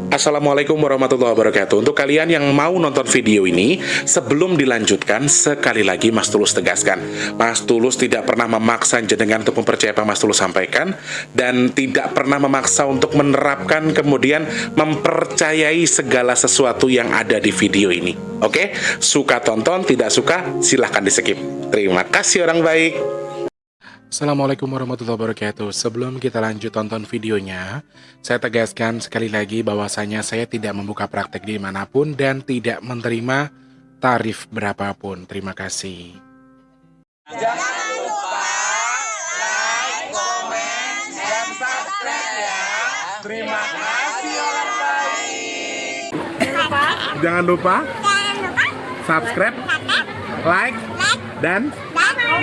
Assalamualaikum warahmatullahi wabarakatuh. Untuk kalian yang mau nonton video ini, sebelum dilanjutkan, sekali lagi Mas Tulus tegaskan, Mas Tulus tidak pernah memaksa jenengan untuk mempercayai apa Mas Tulus sampaikan, dan tidak pernah memaksa untuk menerapkan kemudian mempercayai segala sesuatu yang ada di video ini. Oke? Suka tonton, tidak suka silahkan di skip. Terima kasih orang baik. Assalamualaikum warahmatullahi wabarakatuh. Sebelum kita lanjut tonton videonya, saya tegaskan sekali lagi bahwasanya saya tidak membuka praktek dimanapun dan tidak menerima tarif berapapun. Terima kasih. Jangan lupa like, komen, dan subscribe ya. Terima kasih orang baik. Jangan lupa subscribe, like, dan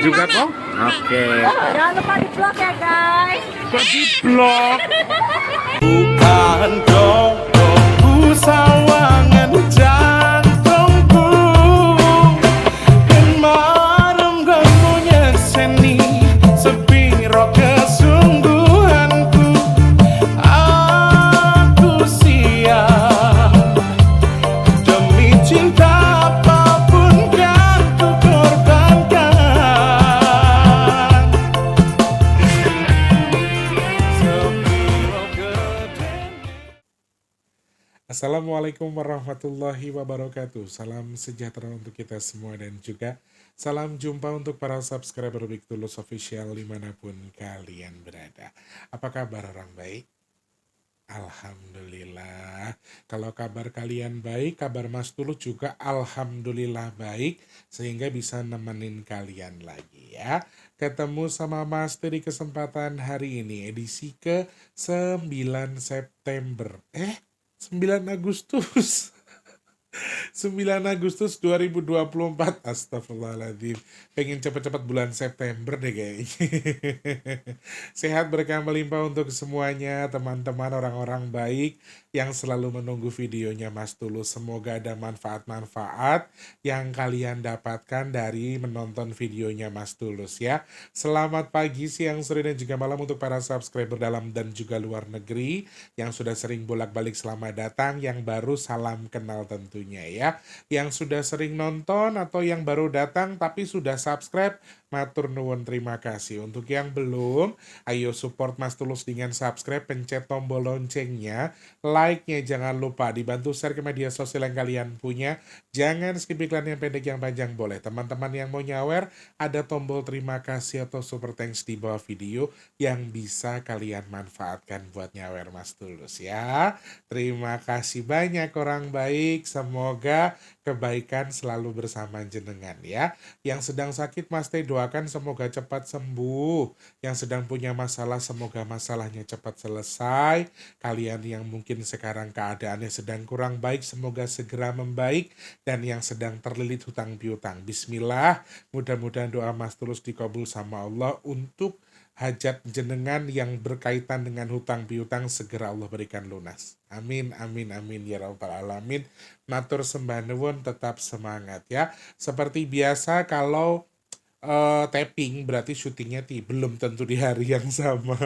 juga kok. Oke. Jangan lupa di vlog ya guys. Kok di vlog? Bukan jodohku sawangan jantungku, kemarin kamu nyeseni sepiro kesungguhanku. Aku siap demi cinta apapun kan ku korbankan. Sepiro gedenya. Assalamualaikum warahmatullahi wabarakatuh. Salam sejahtera untuk kita semua dan juga salam jumpa untuk para subscriber Big Tulus Official dimanapun kalian berada. Apa kabar orang baik? Alhamdulillah. Kalau kabar kalian baik, kabar Mas Tulus juga alhamdulillah baik, sehingga bisa nemenin kalian lagi ya. Ketemu sama Mas T di kesempatan hari ini, edisi ke 9 September. 9 Agustus. 9 Agustus 2024. Astagfirullahaladzim. Pengen cepet-cepet bulan September deh kayaknya. Sehat berkah melimpah untuk semuanya, teman-teman orang-orang baik yang selalu menunggu videonya Mas Tulus. Semoga ada manfaat-manfaat yang kalian dapatkan dari menonton videonya Mas Tulus ya. Selamat pagi, siang, sore, dan juga malam untuk para subscriber dalam dan juga luar negeri yang sudah sering bolak-balik selamat datang, yang baru salam kenal tentunya ya. Yang sudah sering nonton atau yang baru datang tapi sudah subscribe, matur nuwun terima kasih. Untuk yang belum, ayo support Mas Tulus dengan subscribe, pencet tombol loncengnya, like-nya jangan lupa, dibantu share ke media sosial yang kalian punya. Jangan skip iklan yang pendek yang panjang boleh. Teman-teman yang mau nyawer, ada tombol terima kasih atau super thanks di bawah video yang bisa kalian manfaatkan buat nyawer Mas Tulus ya. Terima kasih banyak orang baik, semoga kebaikan selalu bersama jenengan ya. Yang sedang sakit Mas Teh doakan semoga cepat sembuh. Yang sedang punya masalah semoga masalahnya cepat selesai. Kalian yang mungkin sekarang keadaannya sedang kurang baik semoga segera membaik. Dan yang sedang terlilit hutang piutang, bismillah, mudah-mudahan doa Mas Tulus dikabul sama Allah untuk hajat jenengan yang berkaitan dengan hutang piutang segera Allah berikan lunas. Amin, amin, amin ya rabbal alamin. Matur sembah nuwun, tetap semangat ya. Seperti biasa kalau tapping berarti syutingnya belum tentu di hari yang sama.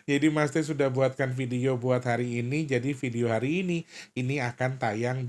Jadi Mas Teh sudah buatkan video buat hari ini. Jadi video hari ini akan tayang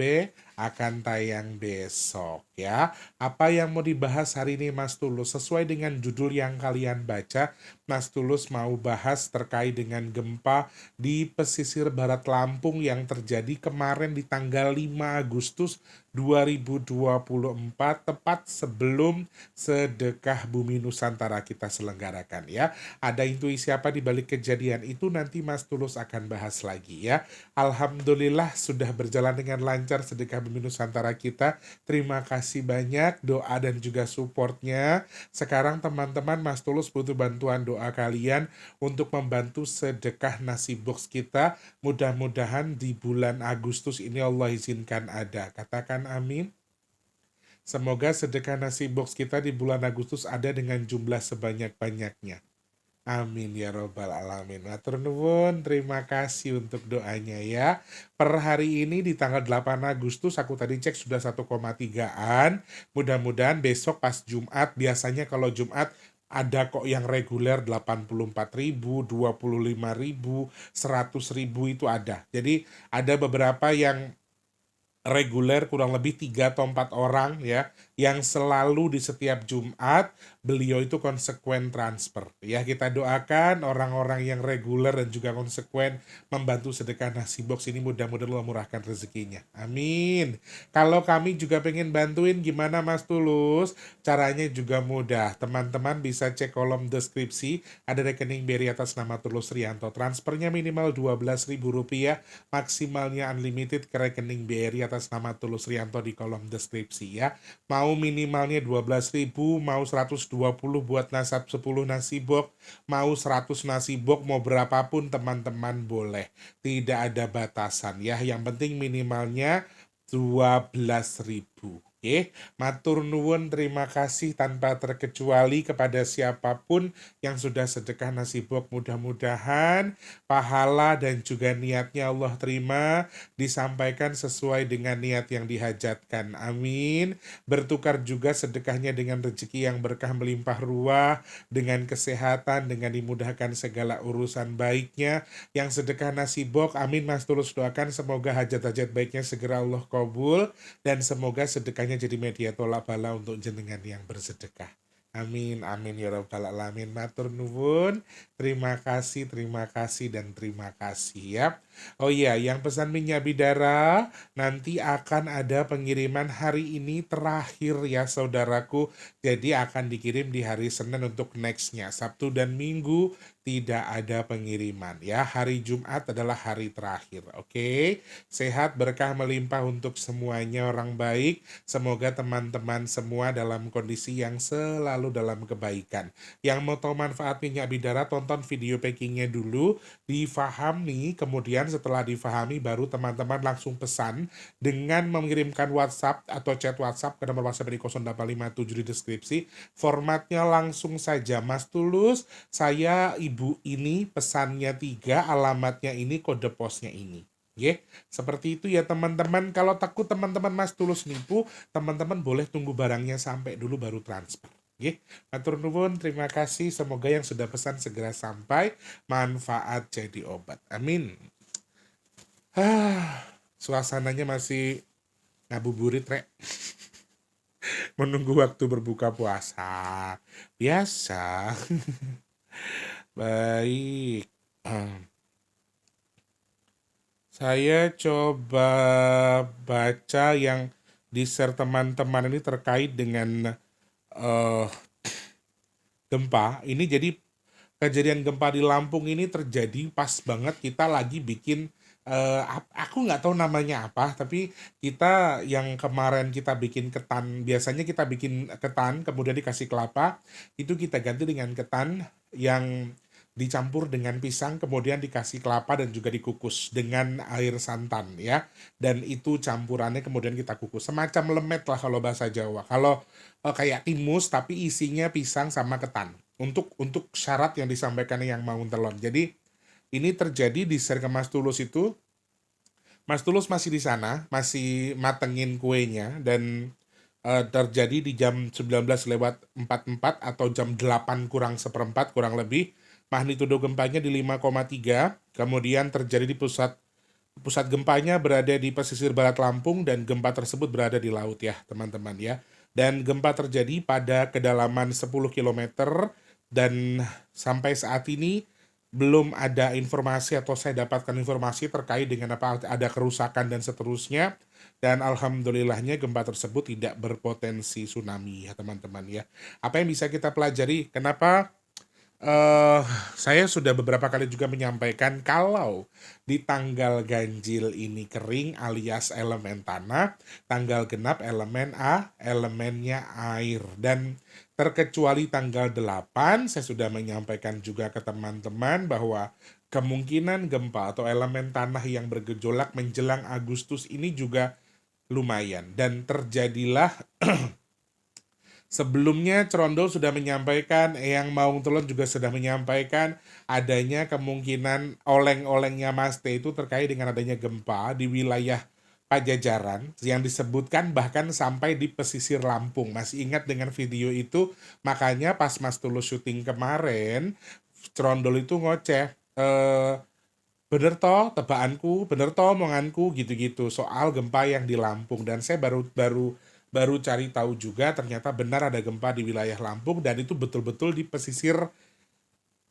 besok ya. Apa yang mau dibahas hari ini Mas Tulus? Sesuai dengan judul yang kalian baca, Mas Tulus mau bahas terkait dengan gempa di pesisir barat Lampung yang terjadi kemarin di tanggal 5 Agustus 2024, tepat sebelum sedekah bumi Nusantara kita selenggarakan ya. Ada intuisi apa di balik kejadian itu nanti Mas Tulus akan bahas lagi ya. Alhamdulillah sudah berjalan dengan lancar sedekah bumi Nusantara kita. Terima kasih banyak doa dan juga supportnya. Sekarang teman-teman Mas Tulus butuh bantuan doa kalian untuk membantu sedekah nasi box kita. Mudah-mudahan di bulan Agustus ini Allah izinkan ada. Katakan amin. Semoga sedekah nasi box kita di bulan Agustus ada dengan jumlah sebanyak-banyaknya. Amin ya robbal alamin. Matur nuwun, terima kasih untuk doanya ya. Per hari ini di tanggal 8 Agustus aku tadi cek sudah 1,3an. Mudah-mudahan besok pas Jumat, biasanya kalau Jumat Ada kok yang reguler 84.000, 25.000, 100.000 itu ada. Jadi ada beberapa yang reguler kurang lebih 3 atau 4 orang ya yang selalu di setiap Jumat beliau itu konsekuen transfer ya. Kita doakan orang-orang yang reguler dan juga konsekuen membantu sedekah nasi box ini, mudah-mudahan Allah murahkan rezekinya, amin. Kalau kami juga pengen bantuin gimana Mas Tulus, caranya juga mudah, teman-teman bisa cek kolom deskripsi, ada rekening BRI atas nama Tulus Rianto, transfernya minimal Rp12.000, maksimalnya unlimited ke rekening BRI atas nama Tulus Rianto di kolom deskripsi ya. Mau minimalnya 12.000, mau 120 buat nasab 10 nasi box, mau 100 nasi box, mau berapapun teman-teman boleh. Tidak ada batasan ya, yang penting minimalnya 12.000. Oke, matur nuwun, terima kasih tanpa terkecuali kepada siapapun yang sudah sedekah nasi box. Mudah-mudahan pahala dan juga niatnya Allah terima, disampaikan sesuai dengan niat yang dihajatkan. Amin. Bertukar juga sedekahnya dengan rezeki yang berkah melimpah ruah, dengan kesehatan, dengan dimudahkan segala urusan baiknya. Yang sedekah nasi box, amin Mas Tulus doakan semoga hajat-hajat baiknya segera Allah kabul, dan semoga sedekahnya jadi media tolak bala untuk jenengan yang bersedekah. Amin, amin ya rabbal alamin. Matur nuwun, terima kasih, dan terima kasih ya. Oh iya, yang pesan minyak bidara, nanti akan ada pengiriman hari ini terakhir ya saudaraku. Jadi akan dikirim di hari Senin untuk nextnya. Sabtu dan Minggu tidak ada pengiriman ya. Hari Jumat adalah hari terakhir. Oke, sehat berkah melimpah untuk semuanya orang baik. Semoga teman-teman semua dalam kondisi yang selalu dalam kebaikan. Yang mau tahu manfaat minyak bidara, tonton video packingnya dulu, difahami, kemudian setelah difahami baru teman-teman langsung pesan dengan mengirimkan WhatsApp atau chat WhatsApp ke nomor WhatsApp di 0857 di deskripsi. Formatnya langsung saja, Mas Tulus, saya ibu ini pesannya 3, alamatnya ini, kode posnya ini. Oke, seperti itu ya teman-teman. Kalau takut teman-teman Mas Tulus nipu, teman-teman boleh tunggu barangnya sampai dulu baru transfer. Oke, matur nuwun, terima kasih. Semoga yang sudah pesan segera sampai, manfaat jadi obat. Amin. Suasananya masih ngabuburit, Rek. Menunggu waktu berbuka puasa. Biasa. Baik. Saya coba baca yang di-share teman-teman ini terkait dengan gempa. Ini jadi kejadian gempa di Lampung ini terjadi pas banget kita lagi bikin aku nggak tahu namanya apa, tapi kita yang kemarin kita bikin ketan, biasanya kita bikin ketan kemudian dikasih kelapa, itu kita ganti dengan ketan yang dicampur dengan pisang kemudian dikasih kelapa dan juga dikukus dengan air santan ya, dan itu campurannya kemudian kita kukus semacam lemet lah kalau bahasa Jawa, kalau kayak timus tapi isinya pisang sama ketan, untuk syarat yang disampaikan yang mau telon. Jadi ini terjadi di share ke Mas Tulus itu. Mas Tulus masih di sana, masih matengin kuenya, dan terjadi di jam 19:44 atau jam 8 kurang seperempat kurang lebih. Magnitudo gempanya di 5,3, kemudian terjadi di pusat gempanya berada di pesisir barat Lampung, dan gempa tersebut berada di laut ya teman-teman ya. Dan gempa terjadi pada kedalaman 10 km, dan sampai saat ini belum ada informasi atau saya dapatkan informasi terkait dengan apa ada kerusakan dan seterusnya, dan alhamdulillahnya gempa tersebut tidak berpotensi tsunami ya teman-teman ya. Apa yang bisa kita pelajari, kenapa saya sudah beberapa kali juga menyampaikan kalau di tanggal ganjil ini kering alias elemen tanah, tanggal genap elemen elemennya air, dan terkecuali tanggal 8 saya sudah menyampaikan juga ke teman-teman bahwa kemungkinan gempa atau elemen tanah yang bergejolak menjelang Agustus ini juga lumayan, dan terjadilah sebelumnya Cerondol sudah menyampaikan, Eyang Maung Telon juga sudah menyampaikan adanya kemungkinan oleng-olengnya Mas T itu terkait dengan adanya gempa di wilayah Pajajaran yang disebutkan bahkan sampai di pesisir Lampung. Masih ingat dengan video itu? Makanya pas Mas Tulus syuting kemarin, Cerondol itu ngoceh, bener toh tebakanku, bener toh omonganku, gitu-gitu soal gempa yang di Lampung. Dan saya baru baru baru cari tahu juga ternyata benar ada gempa di wilayah Lampung dan itu betul-betul di pesisir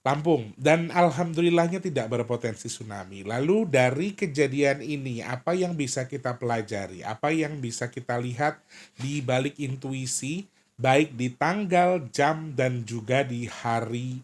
Lampung, dan alhamdulillahnya tidak berpotensi tsunami. Lalu dari kejadian ini, apa yang bisa kita pelajari? Apa yang bisa kita lihat di balik intuisi, baik di tanggal, jam, dan juga di hari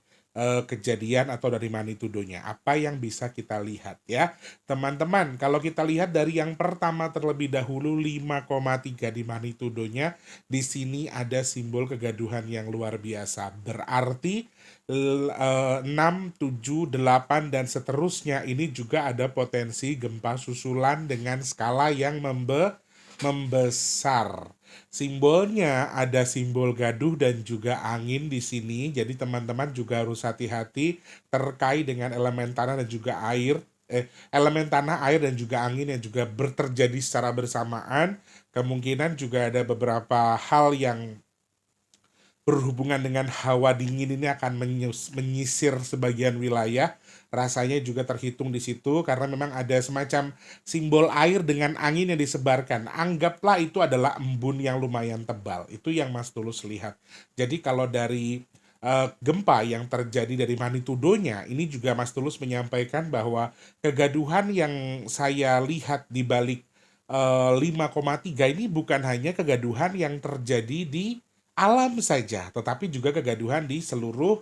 kejadian atau dari magnitudonya? Apa yang bisa kita lihat ya? Teman-teman, kalau kita lihat dari yang pertama terlebih dahulu 5,3 di magnitudonya, di sini ada simbol kegaduhan yang luar biasa. Berarti 6, 7, 8, dan seterusnya ini juga ada potensi gempa susulan dengan skala yang membesar. Simbolnya ada simbol gaduh dan juga angin di sini. Jadi teman-teman juga harus hati-hati terkait dengan elemen tanah dan juga air. Elemen tanah, air, dan juga angin yang juga terjadi secara bersamaan. Kemungkinan juga ada beberapa hal yang berhubungan dengan hawa dingin ini akan menyisir sebagian wilayah. Rasanya juga terhitung di situ karena memang ada semacam simbol air dengan angin yang disebarkan. Anggaplah itu adalah embun yang lumayan tebal. Itu yang Mas Tulus lihat. Jadi kalau dari gempa yang terjadi dari magnitudonya, ini juga Mas Tulus menyampaikan bahwa kegaduhan yang saya lihat di balik 5,3 ini bukan hanya kegaduhan yang terjadi di alam saja, tetapi juga kegaduhan di seluruh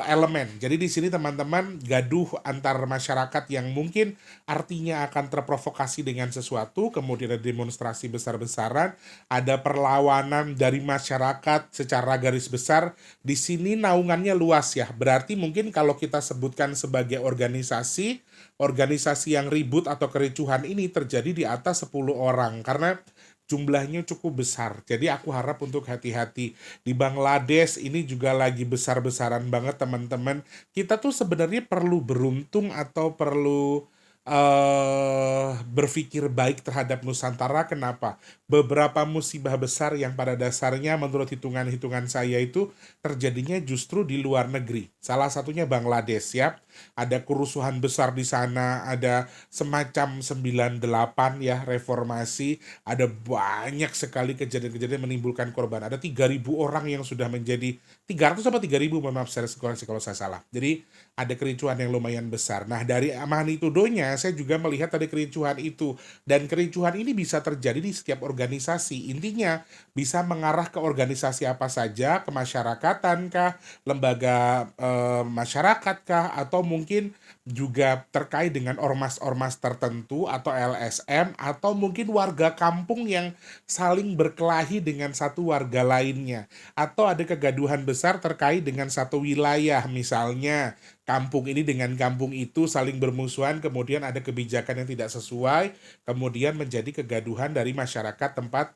elemen. Jadi di sini teman-teman, gaduh antar masyarakat yang mungkin artinya akan terprovokasi dengan sesuatu, kemudian ada demonstrasi besar-besaran, ada perlawanan dari masyarakat secara garis besar. Di sini naungannya luas ya. Berarti mungkin kalau kita sebutkan sebagai organisasi yang ribut atau kericuhan ini terjadi di atas 10 orang karena jumlahnya cukup besar. Jadi aku harap untuk hati-hati. Di Bangladesh ini juga lagi besar-besaran banget teman-teman. Kita tuh sebenarnya perlu beruntung atau perlu berpikir baik terhadap Nusantara. Kenapa? Beberapa musibah besar yang pada dasarnya menurut hitungan-hitungan saya itu terjadinya justru di luar negeri. Salah satunya Bangladesh ya. Ada kerusuhan besar di sana, ada semacam 98 ya, reformasi, ada banyak sekali kejadian-kejadian menimbulkan korban. Ada 3.000 orang yang sudah menjadi 300 apa 3.000, mohon maaf saya koreksi kalau saya salah. Jadi ada kericuhan yang lumayan besar. Nah, dari magnitudonya saya juga melihat ada kericuhan itu, dan kericuhan ini bisa terjadi di setiap organisasi. Intinya bisa mengarah ke organisasi apa saja, ke masyarakatan kah, lembaga masyarakat kah, atau mungkin juga terkait dengan ormas-ormas tertentu atau LSM, atau mungkin warga kampung yang saling berkelahi dengan satu warga lainnya, atau ada kegaduhan besar terkait dengan satu wilayah, misalnya kampung ini dengan kampung itu saling bermusuhan, kemudian ada kebijakan yang tidak sesuai, kemudian menjadi kegaduhan dari masyarakat tempat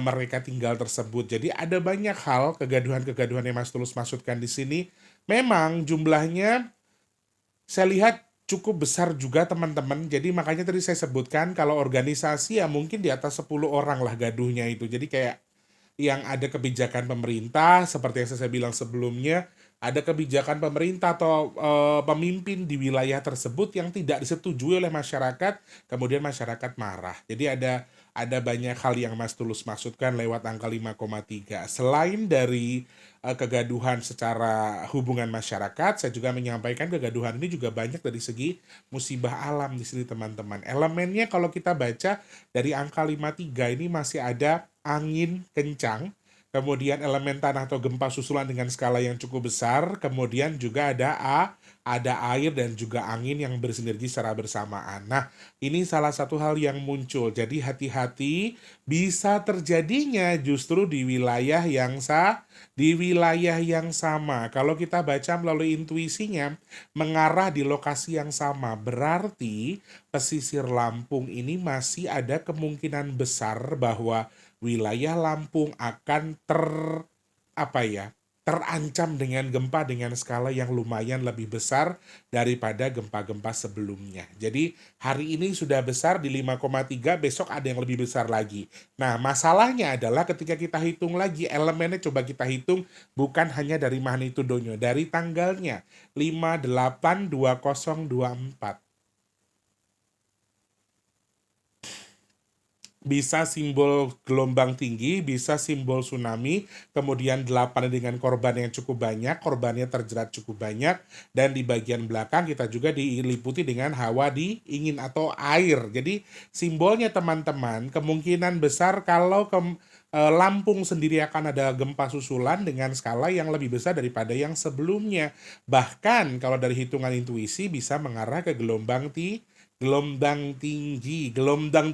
mereka tinggal tersebut. Jadi ada banyak hal kegaduhan-kegaduhan yang Mas Tulus maksudkan di sini. Memang jumlahnya saya lihat cukup besar juga teman-teman. Jadi makanya tadi saya sebutkan kalau organisasi ya mungkin di atas 10 orang lah gaduhnya itu. Jadi kayak yang ada kebijakan pemerintah seperti yang saya bilang sebelumnya, ada kebijakan pemerintah atau pemimpin di wilayah tersebut yang tidak disetujui oleh masyarakat, kemudian masyarakat marah. Jadi ada banyak hal yang Mas Tulus maksudkan lewat angka 5,3. Selain dari kegaduhan secara hubungan masyarakat, saya juga menyampaikan kegaduhan ini juga banyak dari segi musibah alam di sini teman-teman. Elemennya kalau kita baca dari angka 53 ini masih ada angin kencang, kemudian elemen tanah atau gempa susulan dengan skala yang cukup besar, kemudian juga ada air dan juga angin yang bersinergi secara bersamaan. Nah, ini salah satu hal yang muncul. Jadi hati-hati, bisa terjadinya justru di wilayah yang sama. Kalau kita baca melalui intuisinya, mengarah di lokasi yang sama. Berarti pesisir Lampung ini masih ada kemungkinan besar bahwa wilayah Lampung akan terancam dengan gempa dengan skala yang lumayan lebih besar daripada gempa-gempa sebelumnya. Jadi hari ini sudah besar di 5,3, besok ada yang lebih besar lagi. Nah, masalahnya adalah ketika kita hitung lagi, elemennya coba kita hitung bukan hanya dari magnitudonya, dari tanggalnya 582024. Bisa simbol gelombang tinggi, bisa simbol tsunami, kemudian 8 dengan korban yang cukup banyak, korbannya terjerat cukup banyak, dan di bagian belakang kita juga diliputi dengan hawa dingin atau air. Jadi simbolnya teman-teman, kemungkinan besar kalau Lampung sendiri akan ada gempa susulan dengan skala yang lebih besar daripada yang sebelumnya. Bahkan kalau dari hitungan intuisi bisa mengarah ke gelombang tinggi. Gelombang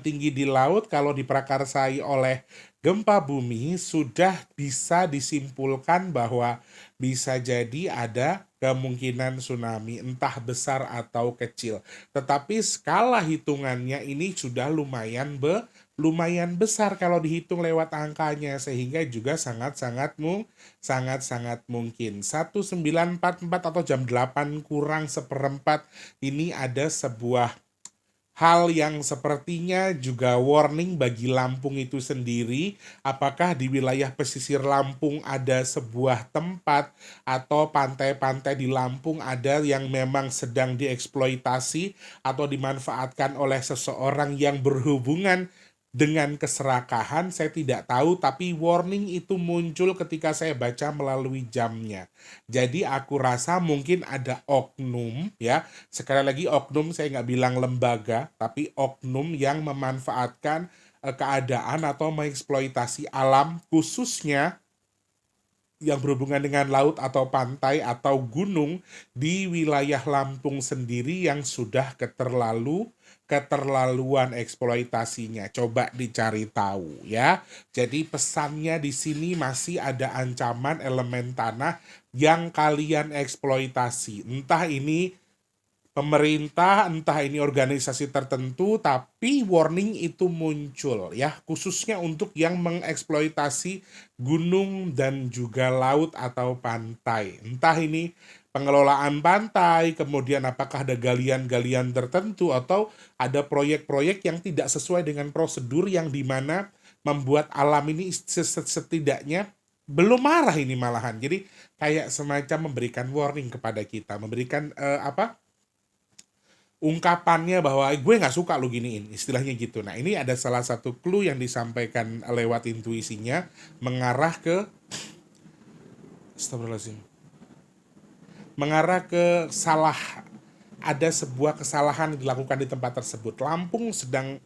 tinggi di laut kalau diprakarsai oleh gempa bumi sudah bisa disimpulkan bahwa bisa jadi ada kemungkinan tsunami, entah besar atau kecil. Tetapi skala hitungannya ini sudah lumayan besar kalau dihitung lewat angkanya, sehingga juga sangat-sangat mungkin 1944 atau jam 8 kurang seperempat ini ada sebuah hal yang sepertinya juga warning bagi Lampung itu sendiri. Apakah di wilayah pesisir Lampung ada sebuah tempat atau pantai-pantai di Lampung ada yang memang sedang dieksploitasi atau dimanfaatkan oleh seseorang yang berhubungan dengan keserakahan? Saya tidak tahu, tapi warning itu muncul ketika saya baca melalui jamnya. Jadi aku rasa mungkin ada oknum, ya. Sekali lagi oknum, saya nggak bilang lembaga, tapi oknum yang memanfaatkan keadaan atau mengeksploitasi alam, khususnya yang berhubungan dengan laut atau pantai atau gunung di wilayah Lampung sendiri yang sudah keterlaluan eksploitasinya. Coba dicari tahu ya. Jadi pesannya di sini masih ada ancaman elemen tanah yang kalian eksploitasi. Entah ini pemerintah, entah ini organisasi tertentu, tapi warning itu muncul ya, khususnya untuk yang mengeksploitasi gunung dan juga laut atau pantai. Entah ini pengelolaan pantai, kemudian apakah ada galian-galian tertentu atau ada proyek-proyek yang tidak sesuai dengan prosedur yang dimana membuat alam ini setidaknya belum marah ini malahan. Jadi kayak semacam memberikan warning kepada kita, memberikan ungkapannya bahwa gue nggak suka lo giniin, istilahnya gitu. Nah ini ada salah satu clue yang disampaikan lewat intuisinya mengarah ke astagfirullahaladzim, mengarah ke ada sebuah kesalahan yang dilakukan di tempat tersebut. Lampung sedang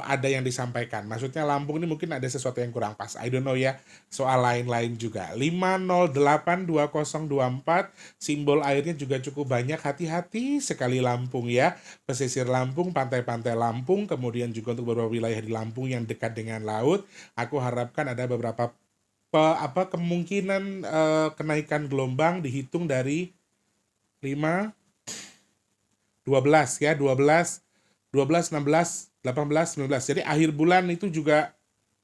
ada yang disampaikan. Maksudnya Lampung ini mungkin ada sesuatu yang kurang pas. I don't know ya, soal lain-lain juga. 5082024, simbol airnya juga cukup banyak. Hati-hati sekali Lampung ya. Pesisir Lampung, pantai-pantai Lampung, kemudian juga untuk beberapa wilayah di Lampung yang dekat dengan laut. Aku harapkan ada beberapa kemungkinan kenaikan gelombang dihitung dari 5, 12 ya, 12, 16, 18, 19. Jadi akhir bulan itu juga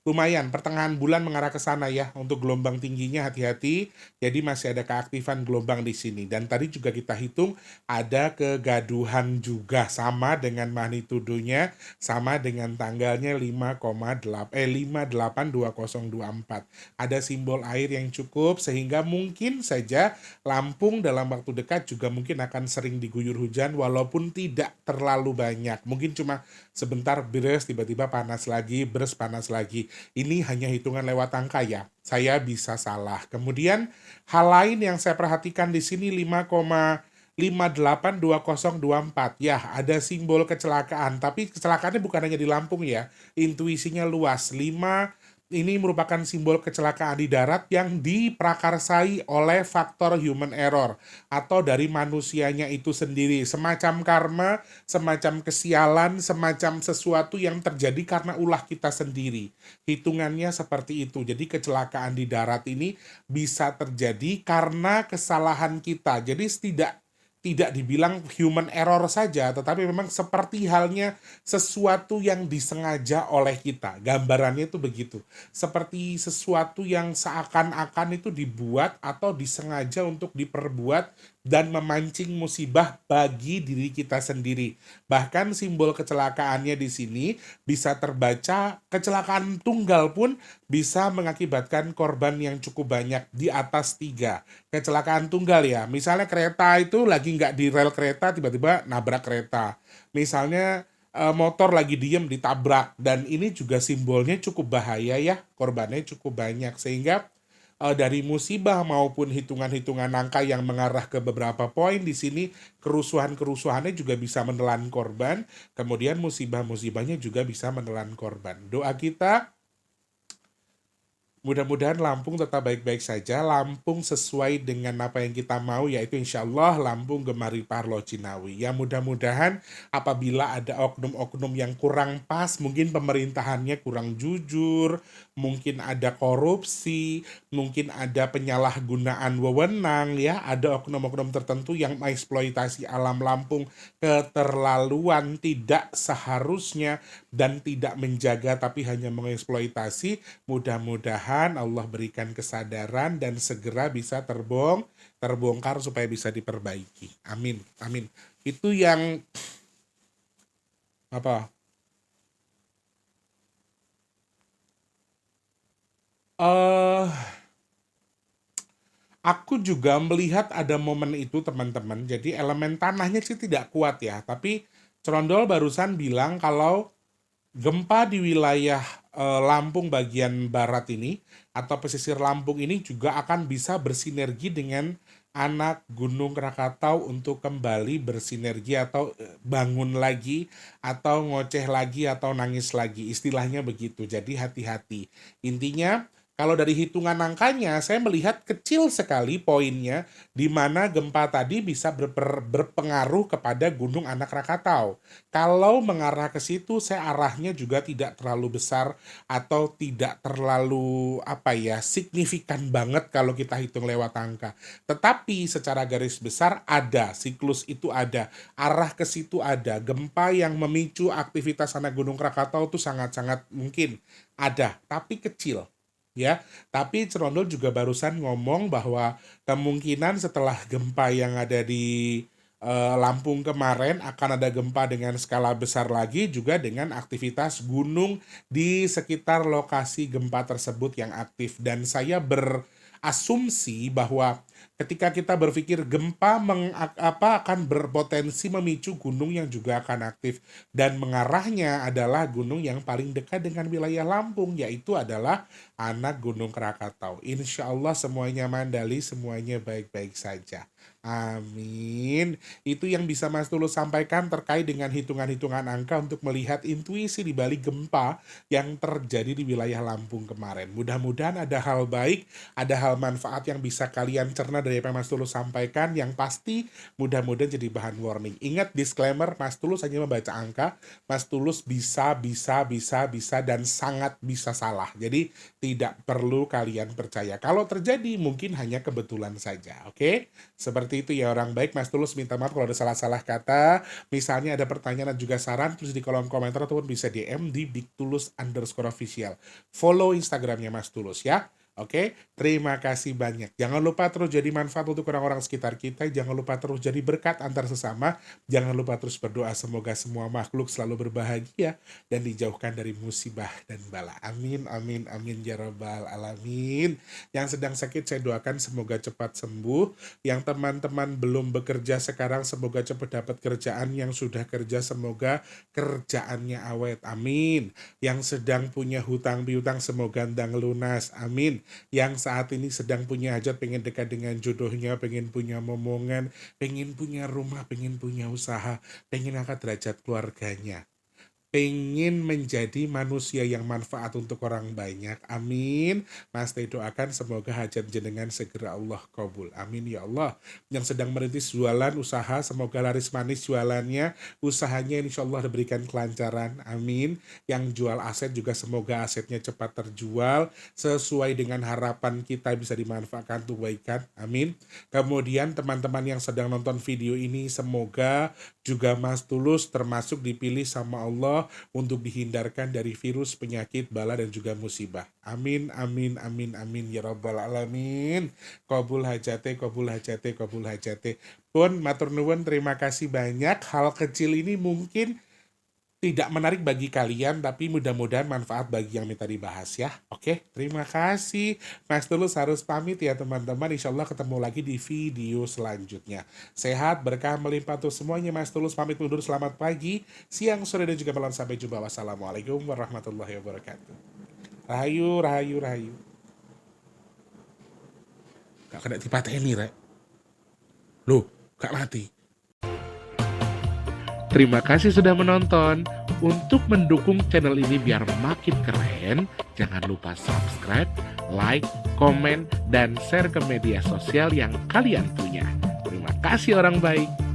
lumayan, pertengahan bulan mengarah ke sana ya. Untuk gelombang tingginya hati-hati. Jadi masih ada keaktifan gelombang di sini. Dan tadi juga kita hitung ada kegaduhan juga, sama dengan magnitudonya, sama dengan tanggalnya 582024. Ada simbol air yang cukup sehingga mungkin saja Lampung dalam waktu dekat juga mungkin akan sering diguyur hujan walaupun tidak terlalu banyak. Mungkin cuma sebentar beres, tiba-tiba panas lagi, beres panas lagi. Ini hanya hitungan lewat angka ya. Saya bisa salah. Kemudian hal lain yang saya perhatikan di sini 5,582024. Ya, ada simbol kecelakaan, tapi kecelakaannya bukan hanya di Lampung ya. Intuisinya luas. 5 ini merupakan simbol kecelakaan di darat yang diprakarsai oleh faktor human error atau dari manusianya itu sendiri. Semacam karma, semacam kesialan, semacam sesuatu yang terjadi karena ulah kita sendiri. Hitungannya seperti itu. Jadi kecelakaan di darat ini bisa terjadi karena kesalahan kita. Jadi tidak dibilang human error saja, tetapi memang seperti halnya sesuatu yang disengaja oleh kita. Gambarannya itu begitu. Seperti sesuatu yang seakan-akan itu dibuat atau disengaja untuk diperbuat dan memancing musibah bagi diri kita sendiri. Bahkan simbol kecelakaannya di sini bisa terbaca, kecelakaan tunggal pun bisa mengakibatkan korban yang cukup banyak, di atas 3. Kecelakaan tunggal ya, misalnya kereta itu lagi nggak di rel kereta, tiba-tiba nabrak kereta. Misalnya motor lagi diem ditabrak, dan ini juga simbolnya cukup bahaya ya, korbannya cukup banyak, sehingga dari musibah maupun hitungan-hitungan angka yang mengarah ke beberapa poin di sini, kerusuhan-kerusuhannya juga bisa menelan korban, kemudian musibah-musibahnya juga bisa menelan korban. Doa kita, mudah-mudahan Lampung tetap baik-baik saja, Lampung sesuai dengan apa yang kita mau, yaitu insya Allah Lampung Gemari Parlo Cinawi. Ya mudah-mudahan apabila ada oknum-oknum yang kurang pas, mungkin pemerintahannya kurang jujur, mungkin ada korupsi, mungkin ada penyalahgunaan wewenang, ya ada oknum-oknum tertentu yang mengeksploitasi alam Lampung keterlaluan, tidak seharusnya, dan tidak menjaga tapi hanya mengeksploitasi. Mudah-mudahan Allah berikan kesadaran dan segera bisa terbongkar supaya bisa diperbaiki. Amin, amin. Itu yang apa? Aku juga melihat ada momen itu teman-teman. Jadi elemen tanahnya sih tidak kuat ya, tapi Cerondol barusan bilang kalau gempa di wilayah Lampung bagian barat ini atau pesisir Lampung ini juga akan bisa bersinergi dengan anak Gunung Krakatau untuk kembali bersinergi atau bangun lagi atau ngoceh lagi atau nangis lagi. Istilahnya begitu. Jadi hati-hati. Intinya kalau dari hitungan angkanya, saya melihat kecil sekali poinnya di mana gempa tadi bisa berpengaruh kepada Gunung Anak Rakatau. Kalau mengarah ke situ, saya arahnya juga tidak terlalu besar atau tidak terlalu signifikan banget kalau kita hitung lewat angka. Tetapi secara garis besar ada, siklus itu ada, arah ke situ ada. Gempa yang memicu aktivitas anak Gunung Krakatau itu sangat-sangat mungkin ada, tapi kecil. Ya, tapi Cerondol juga barusan ngomong bahwa kemungkinan setelah gempa yang ada di Lampung kemarin akan ada gempa dengan skala besar lagi juga dengan aktivitas gunung di sekitar lokasi gempa tersebut yang aktif, dan saya berasumsi bahwa ketika kita berpikir gempa akan berpotensi memicu gunung yang juga akan aktif, dan mengarahnya adalah gunung yang paling dekat dengan wilayah Lampung, yaitu adalah anak Gunung Krakatau. Insya Allah semuanya mandali, semuanya baik-baik saja. Amin. Itu yang bisa Mas Tulus sampaikan terkait dengan hitungan-hitungan angka untuk melihat intuisi di balik gempa yang terjadi di wilayah Lampung kemarin. Mudah-mudahan ada hal baik, ada hal manfaat yang bisa kalian cerna dari apa yang Mas Tulus sampaikan. Yang pasti mudah-mudahan jadi bahan warning. Ingat disclaimer, Mas Tulus hanya membaca angka. Mas Tulus bisa dan sangat bisa salah. Jadi tidak perlu kalian percaya. Kalau terjadi mungkin hanya kebetulan saja. Oke? Seperti itu ya orang baik. Mas Tulus minta maaf kalau ada salah-salah kata. Misalnya ada pertanyaan dan juga saran, tulis di kolom komentar ataupun bisa DM di @bigtulus_official. Follow Instagramnya Mas Tulus ya. Oke, terima kasih banyak. Jangan lupa terus jadi manfaat untuk orang-orang sekitar kita. Jangan lupa terus jadi berkat antar sesama. Jangan lupa terus berdoa semoga semua makhluk selalu berbahagia dan dijauhkan dari musibah dan bala. Amin, amin, amin ya rabbal alamin. Yang sedang sakit saya doakan semoga cepat sembuh. Yang teman-teman belum bekerja sekarang semoga cepat dapat kerjaan. Yang sudah kerja semoga kerjaannya awet. Amin. Yang sedang punya hutang piutang semoga ndang lunas. Amin. Yang saat ini sedang punya hajat, pengen dekat dengan jodohnya, pengen punya momongan, pengen punya rumah, pengen punya usaha, pengen angkat derajat keluarganya. pengen menjadi manusia yang manfaat untuk orang banyak. Amin. Mas Teh doakan semoga hajat jenengan segera Allah kabul. Amin ya Allah. Yang sedang merintis jualan usaha semoga laris manis jualannya. Usahanya insya Allah diberikan kelancaran. Amin. Yang jual aset juga semoga asetnya cepat terjual sesuai dengan harapan kita bisa dimanfaatkan untuk kebaikan. Amin. Kemudian teman-teman yang sedang nonton video ini semoga juga Mas Tulus termasuk dipilih sama Allah untuk dihindarkan dari virus, penyakit, bala dan juga musibah. Amin, amin, amin, amin ya rabbal alamin. Qabul hajate, qabul hajate, qabul hajate. Pun matur nuwun, terima kasih banyak. Hal kecil ini mungkin tidak menarik bagi kalian, tapi mudah-mudahan manfaat bagi yang minta dibahas ya. Oke, terima kasih. Mas Tulus harus pamit ya teman-teman. Insya Allah ketemu lagi di video selanjutnya. Sehat, berkah, melimpah untuk semuanya. Mas Tulus pamit undur. Selamat pagi, siang, sore, dan juga malam. Sampai jumpa. Wassalamualaikum warahmatullahi wabarakatuh. Rahayu, rahayu, rahayu. Gak kena dipateni, Rek. Loh, gak mati. Terima kasih sudah menonton. Untuk mendukung channel ini biar makin keren, jangan lupa subscribe, like, komen, dan share ke media sosial yang kalian punya. Terima kasih orang baik.